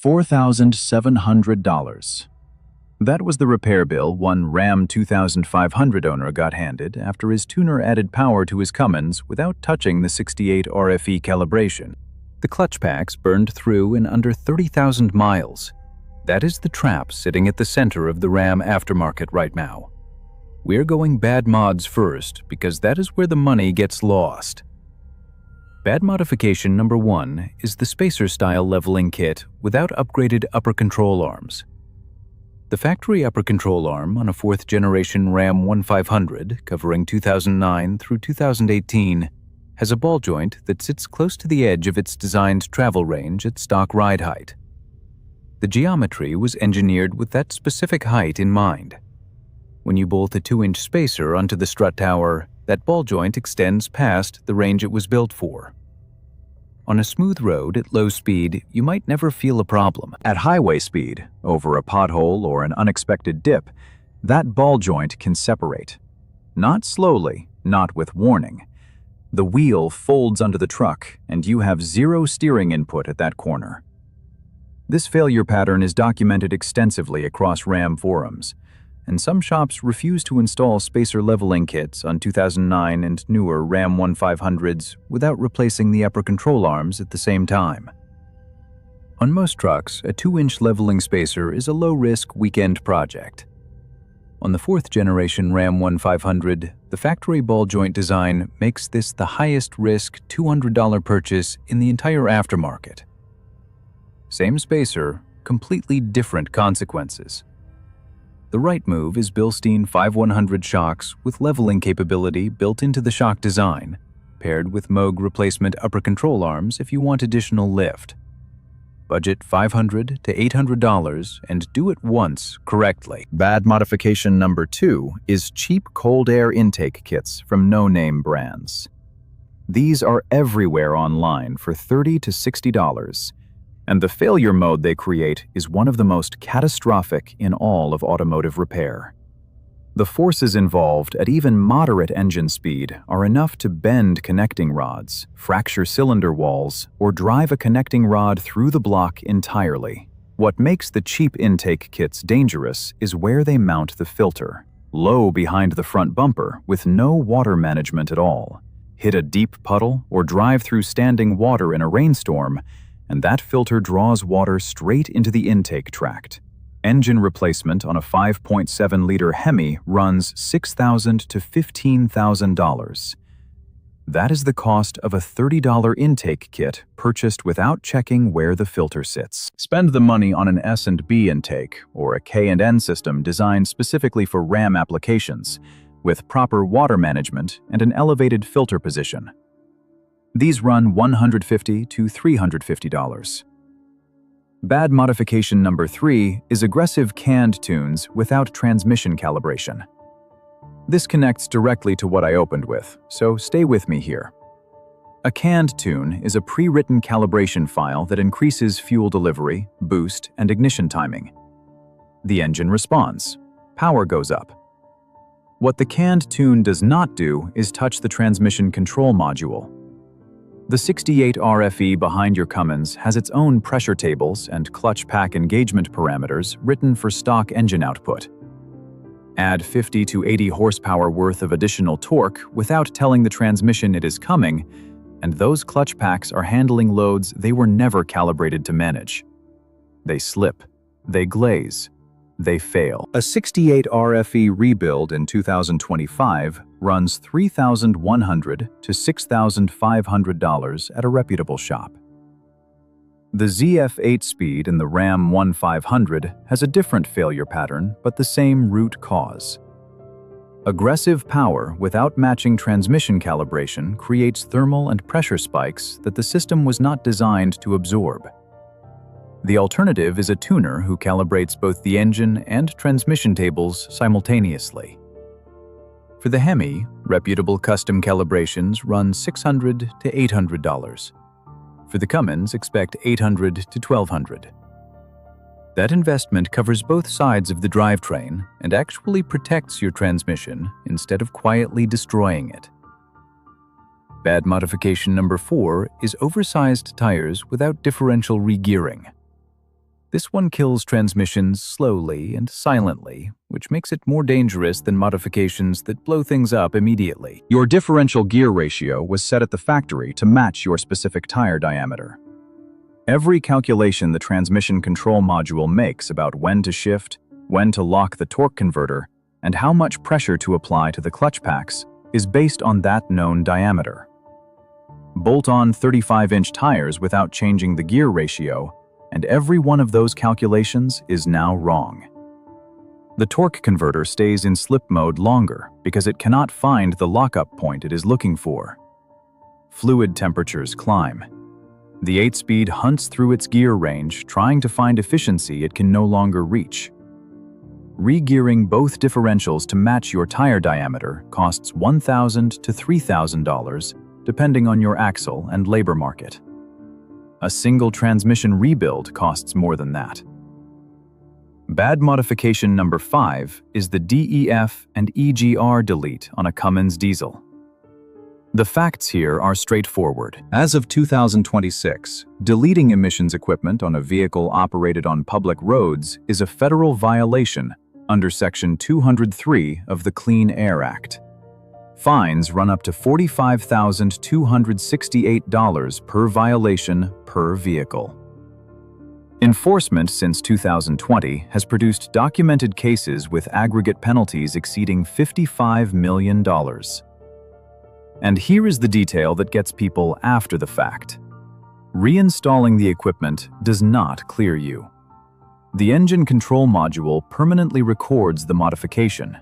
$4,700. That was the repair bill one Ram 2500 owner got handed after his tuner added power to his Cummins without touching the 68 RFE calibration. The clutch packs burned through in under 30,000 miles. That is the trap sitting at the center of the Ram aftermarket right now. We're going bad mods first because that is where the money gets lost. Bad modification number 1 is the spacer-style leveling kit without upgraded upper control arms. The factory upper control arm on a 4th-generation Ram 1500 covering 2009 through 2018 has a ball joint that sits close to the edge of its designed travel range at stock ride height. The geometry was engineered with that specific height in mind. When you bolt a 2-inch spacer onto the strut tower, that ball joint extends past the range it was built for. On a smooth road at low speed, you might never feel a problem. At highway speed, over a pothole or an unexpected dip, that ball joint can separate. Not slowly, not with warning. The wheel folds under the truck, and you have zero steering input at that corner. This failure pattern is documented extensively across Ram forums, and some shops refuse to install spacer leveling kits on 2009 and newer Ram 1500s without replacing the upper control arms at the same time. On most trucks, a 2-inch leveling spacer is a low-risk weekend project. On the 4th-generation Ram 1500, the factory ball joint design makes this the highest-risk $200 purchase in the entire aftermarket. Same spacer, completely different consequences. The right move is Bilstein 5100 shocks with leveling capability built into the shock design, paired with Moog replacement upper control arms if you want additional lift. Budget $500 to $800 and do it once correctly. Bad modification number 2 is cheap cold air intake kits from no-name brands. These are everywhere online for $30 to $60. And the failure mode they create is one of the most catastrophic in all of automotive repair. The forces involved at even moderate engine speed are enough to bend connecting rods, fracture cylinder walls, or drive a connecting rod through the block entirely. What makes the cheap intake kits dangerous is where they mount the filter, low behind the front bumper with no water management at all. Hit a deep puddle or drive through standing water in a rainstorm, and that filter draws water straight into the intake tract. Engine replacement on a 5.7-liter Hemi runs $6,000 to $15,000. That is the cost of a $30 intake kit purchased without checking where the filter sits. Spend the money on an S&B intake or a K&N system designed specifically for Ram applications, with proper water management and an elevated filter position. These run $150 to $350. Bad modification number 3 is aggressive canned tunes without transmission calibration. This connects directly to what I opened with, so stay with me here. A canned tune is a pre-written calibration file that increases fuel delivery, boost, and ignition timing. The engine responds. Power goes up. What the canned tune does not do is touch the transmission control module. The 68 RFE behind your Cummins has its own pressure tables and clutch pack engagement parameters written for stock engine output. Add 50 to 80 horsepower worth of additional torque without telling the transmission it is coming, and those clutch packs are handling loads they were never calibrated to manage. They slip, they glaze, they fail. A 68 RFE rebuild in 2025 runs $3,100 to $6,500 at a reputable shop. The ZF 8-speed in the Ram 1500 has a different failure pattern but the same root cause. Aggressive power without matching transmission calibration creates thermal and pressure spikes that the system was not designed to absorb. The alternative is a tuner who calibrates both the engine and transmission tables simultaneously. For the Hemi, reputable custom calibrations run $600 to $800. For the Cummins, expect $800 to $1,200. That investment covers both sides of the drivetrain and actually protects your transmission instead of quietly destroying it. Bad modification number 4 is oversized tires without differential regearing. This one kills transmissions slowly and silently, which makes it more dangerous than modifications that blow things up immediately. Your differential gear ratio was set at the factory to match your specific tire diameter. Every calculation the transmission control module makes about when to shift, when to lock the torque converter, and how much pressure to apply to the clutch packs is based on that known diameter. Bolt on 35-inch tires without changing the gear ratio, and every one of those calculations is now wrong. The torque converter stays in slip mode longer because it cannot find the lockup point it is looking for. Fluid temperatures climb. The 8-speed hunts through its gear range, trying to find efficiency it can no longer reach. Regearing both differentials to match your tire diameter costs $1,000 to $3,000, depending on your axle and labor market. A single transmission rebuild costs more than that. Bad modification number 5 is the DEF and EGR delete on a Cummins diesel. The facts here are straightforward. As of 2026, deleting emissions equipment on a vehicle operated on public roads is a federal violation under Section 203 of the Clean Air Act. Fines run up to $45,268 per violation per vehicle. Enforcement since 2020 has produced documented cases with aggregate penalties exceeding $55 million. And here is the detail that gets people after the fact. Reinstalling the equipment does not clear you. The engine control module permanently records the modification.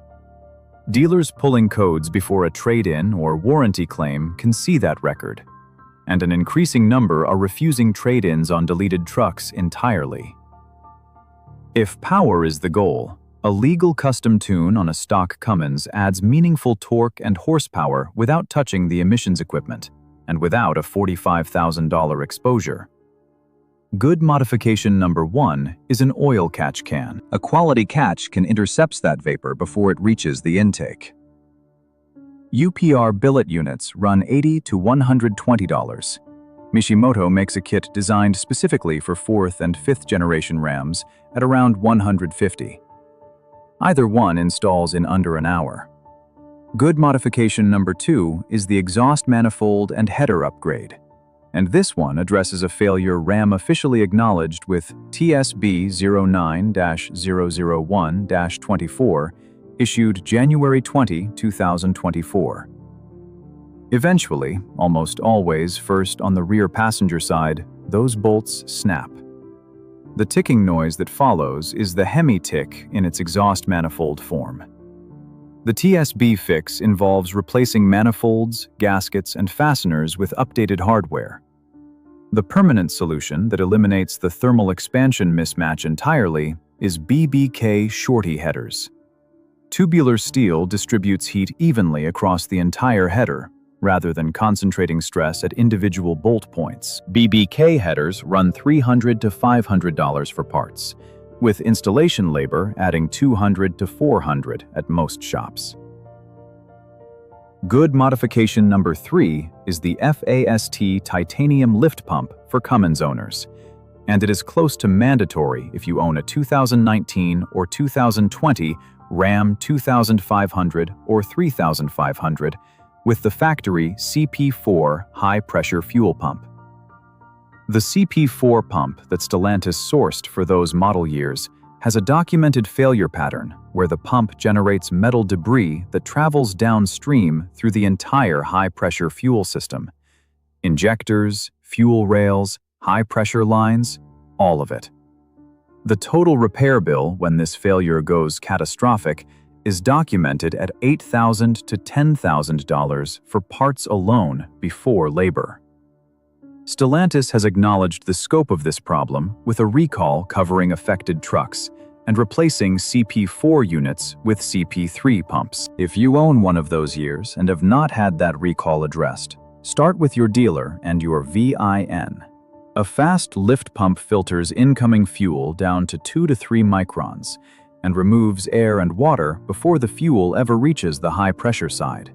Dealers pulling codes before a trade-in or warranty claim can see that record, and an increasing number are refusing trade-ins on deleted trucks entirely. If power is the goal, a legal custom tune on a stock Cummins adds meaningful torque and horsepower without touching the emissions equipment, and without a $45,000 exposure. Good modification number 1 is an oil catch can. A quality catch can intercept that vapor before it reaches the intake. UPR billet units run $80 to $120. Mishimoto makes a kit designed specifically for 4th and 5th generation Rams at around $150. Either one installs in under an hour. Good modification number 2 is the exhaust manifold and header upgrade. And this one addresses a failure Ram officially acknowledged with TSB 09-001-24, issued January 20, 2024. Eventually, almost always first on the rear passenger side, those bolts snap. The ticking noise that follows is the hemi tick in its exhaust manifold form. The TSB fix involves replacing manifolds, gaskets, and fasteners with updated hardware. The permanent solution that eliminates the thermal expansion mismatch entirely is BBK shorty headers. Tubular steel distributes heat evenly across the entire header, rather than concentrating stress at individual bolt points. BBK headers run $300 to $500 for parts, with installation labor adding $200 to $400 at most shops. Good modification number 3 is the FAST titanium lift pump for Cummins owners, and it is close to mandatory if you own a 2019 or 2020 Ram 2500 or 3500 with the factory CP4 high-pressure fuel pump. The CP4 pump that Stellantis sourced for those model years has a documented failure pattern where the pump generates metal debris that travels downstream through the entire high-pressure fuel system. Injectors, fuel rails, high-pressure lines, all of it. The total repair bill when this failure goes catastrophic is documented at $8,000 to $10,000 for parts alone before labor. Stellantis has acknowledged the scope of this problem with a recall covering affected trucks and replacing CP4 units with CP3 pumps. If you own one of those years and have not had that recall addressed, start with your dealer and your VIN. A fast lift pump filters incoming fuel down to 2 to 3 microns and removes air and water before the fuel ever reaches the high-pressure side.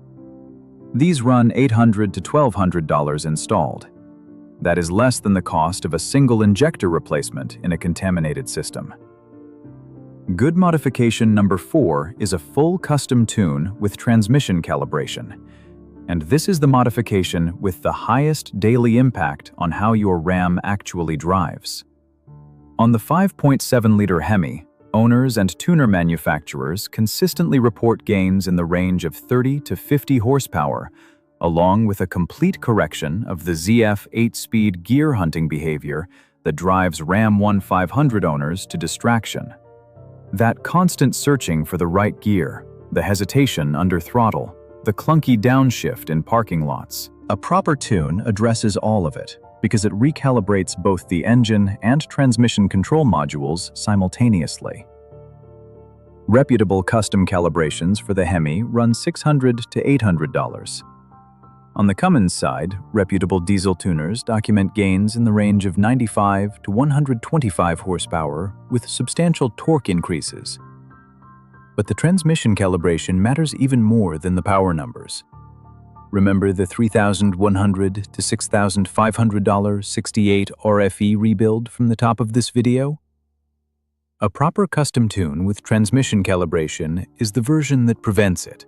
These run $800 to $1,200 installed. That is less than the cost of a single injector replacement in a contaminated system. Good modification number 4 is a full custom tune with transmission calibration. And this is the modification with the highest daily impact on how your Ram actually drives. On the 5.7-liter Hemi, owners and tuner manufacturers consistently report gains in the range of 30 to 50 horsepower, along with a complete correction of the ZF 8-speed gear hunting behavior that drives Ram 1500 owners to distraction. That constant searching for the right gear, the hesitation under throttle, the clunky downshift in parking lots. A proper tune addresses all of it because it recalibrates both the engine and transmission control modules simultaneously. Reputable custom calibrations for the Hemi run $600 to $800. On the Cummins side, reputable diesel tuners document gains in the range of 95 to 125 horsepower with substantial torque increases. But the transmission calibration matters even more than the power numbers. Remember the $3,100 to $6,500 68 RFE rebuild from the top of this video? A proper custom tune with transmission calibration is the version that prevents it.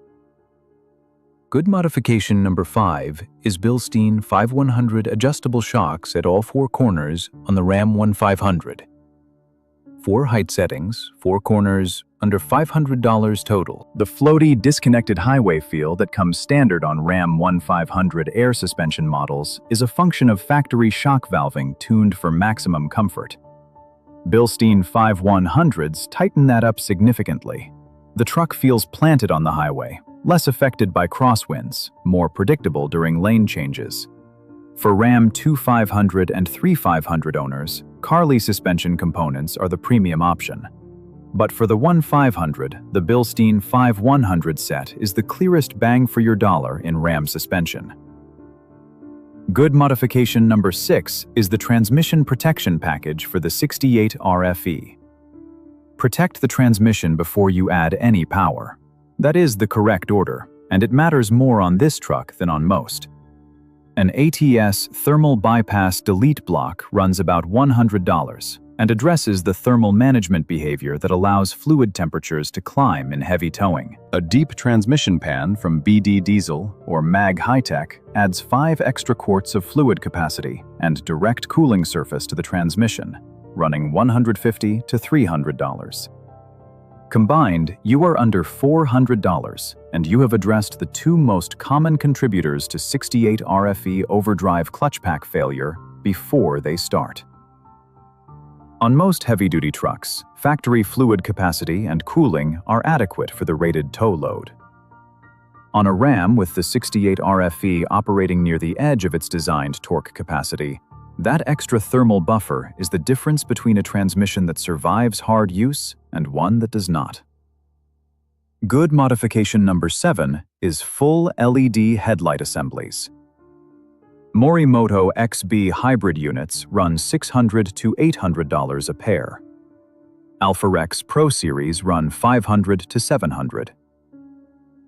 Good modification number 5 is Bilstein 5100 adjustable shocks at all 4 corners on the Ram 1500. 4 height settings, 4 corners, under $500 total. The floaty, disconnected highway feel that comes standard on Ram 1500 air suspension models is a function of factory shock valving tuned for maximum comfort. Bilstein 5100s tighten that up significantly. The truck feels planted on the highway, less affected by crosswinds, more predictable during lane changes. For Ram 2500 and 3500 owners, Carli suspension components are the premium option. But for the 1500, the Bilstein 5100 set is the clearest bang for your dollar in Ram suspension. Good modification number 6 is the transmission protection package for the 68 RFE. Protect the transmission before you add any power. That is the correct order, and it matters more on this truck than on most. An ATS thermal bypass delete block runs about $100 and addresses the thermal management behavior that allows fluid temperatures to climb in heavy towing. A deep transmission pan from BD Diesel or MAG High-Tech adds 5 extra quarts of fluid capacity and direct cooling surface to the transmission, running $150 to $300. Combined, you are under $400, and you have addressed the 2 most common contributors to 68 RFE overdrive clutch pack failure before they start. On most heavy-duty trucks, factory fluid capacity and cooling are adequate for the rated tow load. On a Ram with the 68 RFE operating near the edge of its designed torque capacity, that extra thermal buffer is the difference between a transmission that survives hard use and one that does not. Good modification number 7 is full LED headlight assemblies. Morimoto XB hybrid units run $600 to $800 a pair. Alpharex Pro Series run $500 to $700.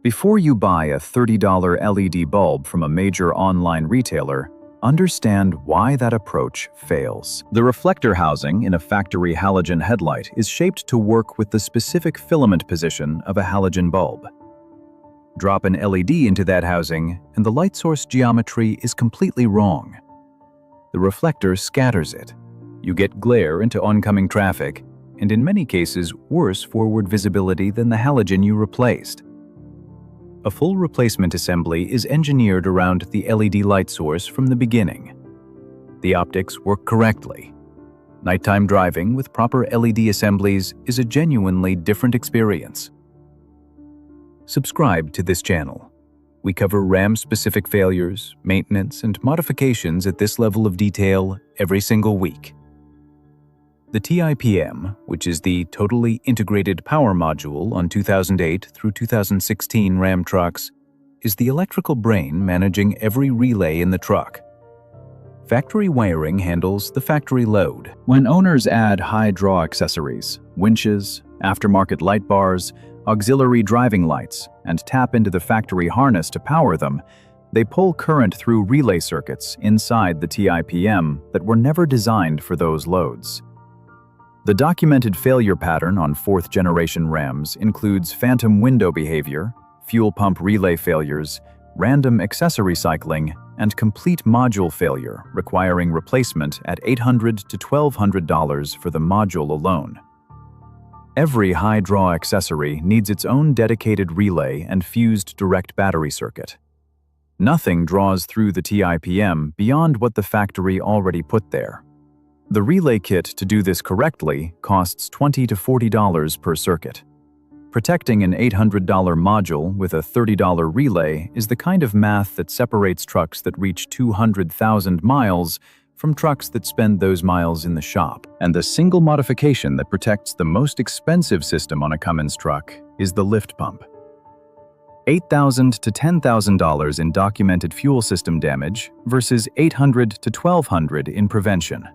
Before you buy a $30 LED bulb from a major online retailer, understand why that approach fails. The reflector housing in a factory halogen headlight is shaped to work with the specific filament position of a halogen bulb. Drop an LED into that housing, and the light source geometry is completely wrong. The reflector scatters it. You get glare into oncoming traffic, and in many cases, worse forward visibility than the halogen you replaced. A full replacement assembly is engineered around the LED light source from the beginning. The optics work correctly. Nighttime driving with proper LED assemblies is a genuinely different experience. Subscribe to this channel. We cover Ram-specific failures, maintenance, and modifications at this level of detail every single week. The TIPM, which is the Totally Integrated Power Module on 2008 through 2016 Ram trucks, is the electrical brain managing every relay in the truck. Factory wiring handles the factory load. When owners add high-draw accessories, winches, aftermarket light bars, auxiliary driving lights, and tap into the factory harness to power them, They pull current through relay circuits inside the TIPM that were never designed for those loads. The documented failure pattern on fourth-generation RAMs includes phantom window behavior, fuel pump relay failures, random accessory cycling, and complete module failure requiring replacement at $800 to $1,200 for the module alone. Every high-draw accessory needs its own dedicated relay and fused direct battery circuit. Nothing draws through the TIPM beyond what the factory already put there. The relay kit to do this correctly costs $20 to $40 per circuit. Protecting an $800 module with a $30 relay is the kind of math that separates trucks that reach 200,000 miles from trucks that spend those miles in the shop. And the single modification that protects the most expensive system on a Cummins truck is the lift pump. $8,000 to $10,000 in documented fuel system damage versus $800 to $1,200 in prevention.